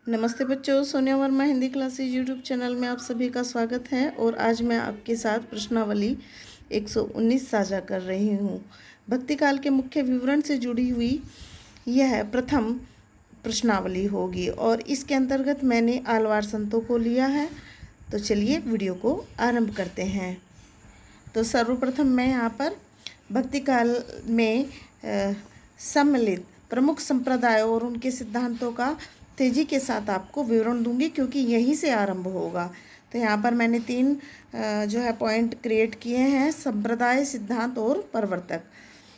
नमस्ते बच्चों, Sonia Verma Hindi classes YouTube channel में आप सभी का स्वागत है। और आज मैं आपके साथ प्रश्नावली 119 साझा कर रही हूँ। भक्ति काल के मुख्य विवरण से जुड़ी हुई यह प्रथम प्रश्नावली होगी और इसके अंतर्गत मैंने आलवार संतों को लिया है। तो चलिए वीडियो को आरंभ करते हैं। तो सर्वप्रथम मैं यहाँ पर भक्ति काल में सम्मिलित प्रमुख संप्रदायों और उनके सिद्धांतों का तेजी के साथ आपको विवरण दूंगी, क्योंकि यहीं से आरंभ होगा। तो यहाँ पर मैंने तीन जो है पॉइंट क्रिएट किए हैं: संप्रदाय, सिद्धांत और प्रवर्तक।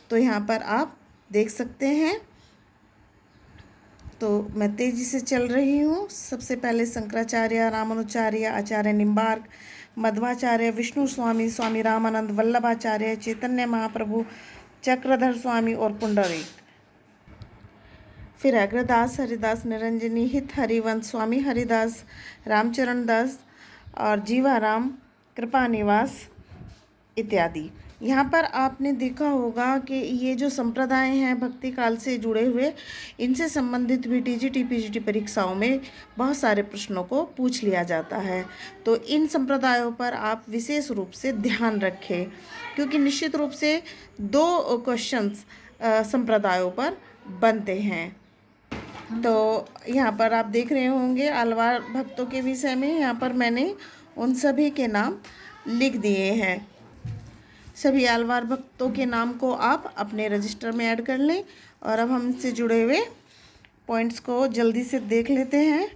तो यहाँ पर आप देख सकते हैं। तो मैं तेजी से चल रही हूँ। सबसे पहले शंकराचार्य, रामानुचार्य, आचार्य निम्बार्क, मध्वाचार्य, विष्णु स्वामी, स्वामी रामानंद, वल्लभाचार्य, चैतन्य महाप्रभु, चक्रधर स्वामी और पुंडरीक। फिर अग्रदास, हरिदास, निरंजनी, हित हरिवंश, स्वामी हरिदास, रामचरण दास और जीवाराम, कृपा निवास इत्यादि। यहाँ पर आपने देखा होगा कि ये जो संप्रदाय हैं भक्ति काल से जुड़े हुए, इनसे संबंधित भी टीजीटी पीजीटी परीक्षाओं में बहुत सारे प्रश्नों को पूछ लिया जाता है। तो इन संप्रदायों पर आप विशेष रूप से ध्यान रखें, क्योंकि निश्चित रूप से 2 क्वेश्चंस संप्रदायों पर बनते हैं। तो यहाँ पर आप देख रहे होंगे आलवार भक्तों के विषय में, यहाँ पर मैंने उन सभी के नाम लिख दिए हैं। सभी आलवार भक्तों के नाम को आप अपने रजिस्टर में ऐड कर लें। और अब हम इनसे जुड़े हुए पॉइंट्स को जल्दी से देख लेते हैं।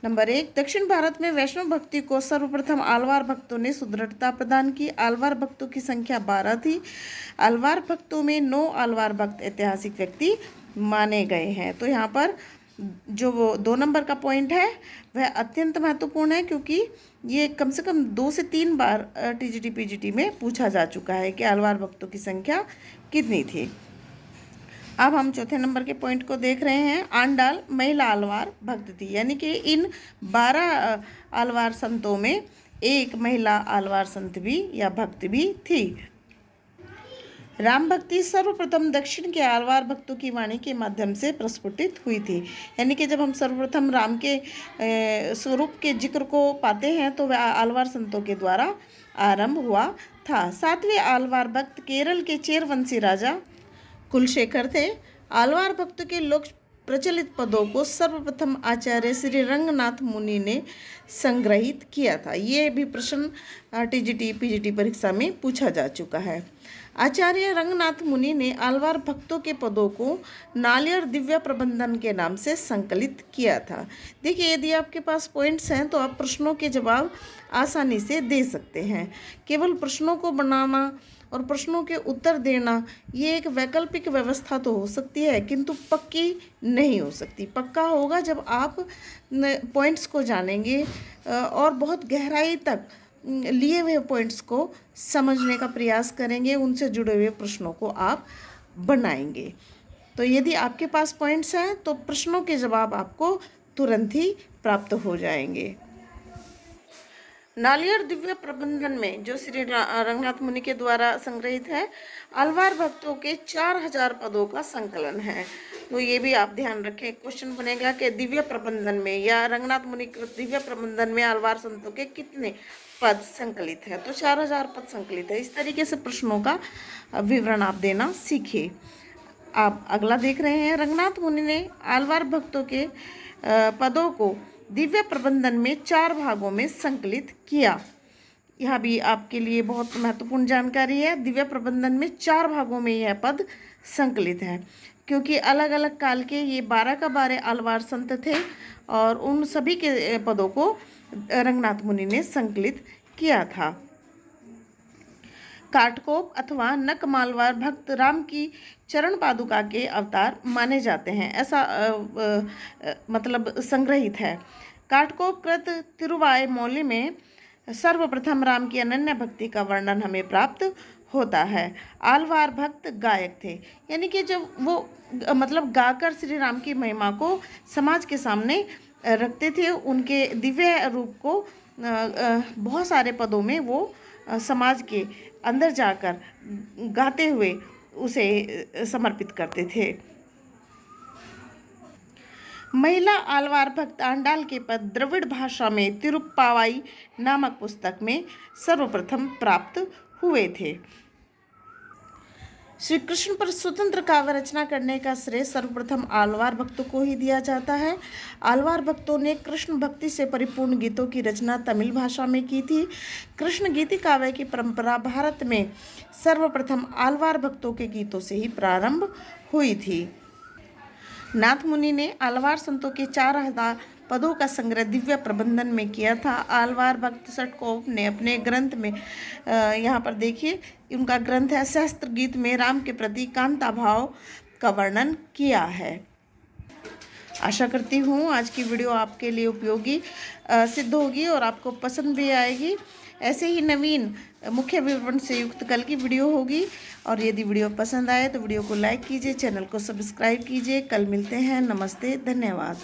नंबर 1, दक्षिण भारत में वैष्णव भक्ति को सर्वप्रथम आलवार भक्तों ने सुदृढ़ता प्रदान की। आलवार भक्तों की संख्या 12 थी। आलवार भक्तों में 9 आलवार भक्त ऐतिहासिक व्यक्ति माने गए हैं। तो यहाँ पर जो 2 नंबर का पॉइंट है वह अत्यंत महत्वपूर्ण है, क्योंकि ये कम से कम 2 से 3 बार टीजीटी पीजीटी में पूछा जा चुका है कि आलवार भक्तों की संख्या कितनी थी। अब हम चौथे नंबर के पॉइंट को देख रहे हैं। आंडाल महिला आलवार भक्त थी, यानी कि इन 12 आलवार संतों में एक महिला आलवार संत भी या भक्त भी थी। राम भक्ति सर्वप्रथम दक्षिण के आलवार भक्तों की वाणी के माध्यम से प्रस्फुटित हुई थी, यानी कि जब हम सर्वप्रथम राम के स्वरूप के जिक्र को पाते हैं तो वह आलवार संतों के द्वारा आरंभ हुआ था। 7वें आलवार भक्त केरल के चेरवंशी राजा कुलशेखर थे। आलवार भक्तों के लोक प्रचलित पदों को सर्वप्रथम आचार्य श्री रंगनाथ मुनि ने संग्रहित किया था। ये भी प्रश्न टीजीटी पीजीटी परीक्षा में पूछा जा चुका है। आचार्य रंगनाथ मुनि ने आलवार भक्तों के पदों को नालियर दिव्य प्रबंधन के नाम से संकलित किया था। देखिए, यदि आपके पास पॉइंट्स हैं तो आप प्रश्नों के जवाब आसानी से दे सकते हैं। केवल प्रश्नों को बनाना और प्रश्नों के उत्तर देना ये एक वैकल्पिक व्यवस्था तो हो सकती है, किंतु पक्की नहीं हो सकती। पक्का होगा जब आप पॉइंट्स को जानेंगे और बहुत गहराई तक लिए हुए पॉइंट्स को समझने का प्रयास करेंगे, उनसे जुड़े हुए प्रश्नों को आप बनाएंगे। तो यदि आपके पास पॉइंट्स हैं तो प्रश्नों के जवाब आपको तुरंत ही प्राप्त हो जाएंगे। नालियर दिव्य प्रबंधन में जो श्री रंगनाथ मुनि के द्वारा संग्रहित है, आलवार भक्तों के 4000 पदों का संकलन है। तो ये भी आप ध्यान रखें, क्वेश्चन बनेगा कि दिव्य प्रबंधन में या रंगनाथ मुनि कृत दिव्य प्रबंधन में आलवार संतों के कितने पद संकलित है। तो 4000 पद संकलित है। इस तरीके से प्रश्नों का विवरण आप देना सीखिए। आप अगला देख रहे हैं। रंगनाथ मुनि ने आलवार भक्तों के पदों को दिव्य प्रबंधन में 4 भागों में संकलित किया। यह भी आपके लिए बहुत महत्वपूर्ण जानकारी है। दिव्य प्रबंधन में 4 भागों में यह पद संकलित है, क्योंकि अलग अलग काल के ये 12 का 12 आलवार संत थे और उन सभी के पदों को रंगनाथ मुनि ने संकलित किया था। काटकोप अथवा नकमालवार भक्त राम की चरण पादुका के अवतार माने जाते हैं, ऐसा मतलब संग्रहित है। काटकोप कृत तिरुवाय मौली में सर्वप्रथम राम की अनन्य भक्ति का वर्णन हमें प्राप्त होता है। आलवार भक्त गायक थे, यानी कि जब वो मतलब गाकर श्री राम की महिमा को समाज के सामने रखते थे, उनके दिव्य रूप को बहुत सारे पदों में वो समाज के अंदर जाकर गाते हुए उसे समर्पित करते थे। महिला आलवार भक्त आंडाल के पद द्रविड़ भाषा में तिरुप्पावाई नामक पुस्तक में सर्वप्रथम प्राप्त हुए थे। श्री कृष्ण पर स्वतंत्र काव्य रचना करने का श्रेय सर्वप्रथम आलवार भक्तों को ही दिया जाता है। आलवार भक्तों ने कृष्ण भक्ति से परिपूर्ण गीतों की रचना तमिल भाषा में की थी। कृष्ण गीति काव्य की परंपरा भारत में सर्वप्रथम आलवार भक्तों के गीतों से ही प्रारंभ हुई थी। नाथ मुनि ने आलवार संतों के 4000 पदों का संग्रह दिव्य प्रबंधन में किया था। आलवार भक्त षटकोप ने अपने ग्रंथ में यहाँ पर देखिए, उनका ग्रंथ है सहस्त्र गीत में राम के प्रति कांता भाव का वर्णन किया है। आशा करती हूँ आज की वीडियो आपके लिए उपयोगी सिद्ध होगी और आपको पसंद भी आएगी। ऐसे ही नवीन मुख्य विवरण से युक्त कल की वीडियो होगी। और यदि वीडियो पसंद आए तो वीडियो को लाइक कीजिए, चैनल को सब्सक्राइब कीजिए। कल मिलते हैं। नमस्ते, धन्यवाद।